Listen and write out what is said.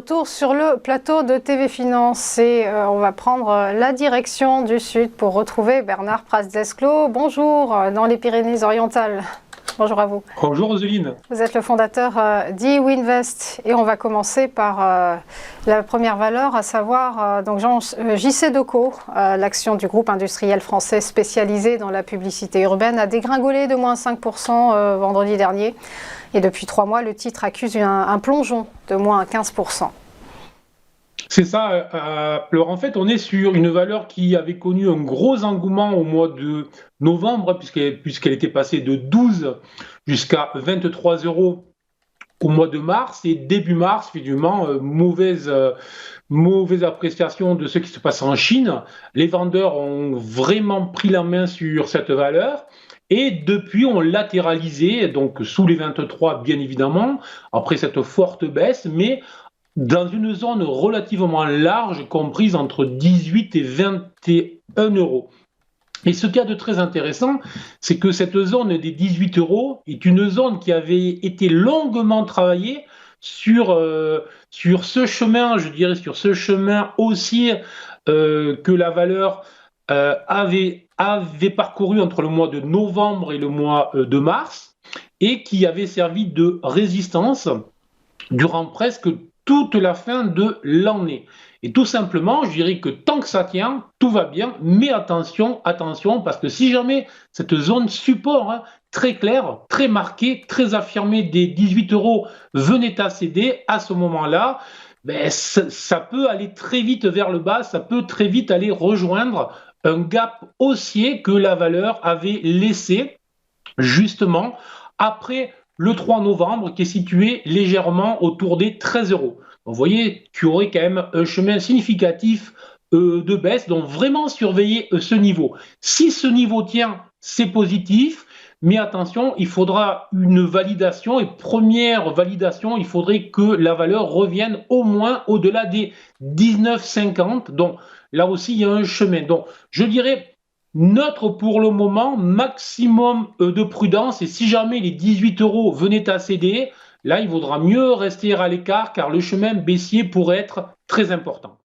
retour sur le plateau de TV Finance et on va prendre la direction du sud pour retrouver Bernard Praz-Desclaux. Bonjour dans les Pyrénées-Orientales. Bonjour à vous. Bonjour Roseline. Vous êtes le fondateur d'eWinvest et on va commencer par la première valeur, à savoir donc JC Decaux, l'action du groupe industriel français spécialisé dans la publicité urbaine, a dégringolé de moins 5% vendredi dernier. Et depuis 3 mois, le titre accuse un plongeon de moins 15%. C'est ça. Alors en fait, on est sur une valeur qui avait connu un gros engouement au mois de novembre, puisqu'elle était passée de 12 jusqu'à 23 euros au mois de mars. Et début mars, finalement, mauvaise appréciation de ce qui se passe en Chine. Les vendeurs ont vraiment pris la main sur cette valeur. Et depuis, on latéralisé, donc sous les 23, bien évidemment, après cette forte baisse, mais dans une zone relativement large, comprise entre 18 et 21 euros. Et ce qu'il y a de très intéressant, c'est que cette zone des 18 euros est une zone qui avait été longuement travaillée sur ce chemin, je dirais, sur ce chemin haussier que la valeur avait parcouru entre le mois de novembre et le mois de mars, et qui avait servi de résistance durant presque toute la fin de l'année. Et tout simplement, je dirais que tant que ça tient, tout va bien, mais attention, parce que si jamais cette zone support, très claire, très marquée, très affirmée des 18 euros venait à céder, à ce moment-là, ça peut aller très vite vers le bas, ça peut très vite aller rejoindre un gap haussier que la valeur avait laissé justement après le 3 novembre, qui est situé légèrement autour des 13 euros. Vous voyez qu'il y aurait quand même un chemin significatif de baisse, donc vraiment surveiller ce niveau. Si ce niveau tient, c'est positif, mais attention, il faudra une validation, et première validation, il faudrait que la valeur revienne au moins au-delà des 19,50. Donc là aussi, il y a un chemin. Donc je dirais neutre pour le moment, maximum de prudence, et si jamais les 18 euros venaient à céder, là il vaudra mieux rester à l'écart car le chemin baissier pourrait être très important.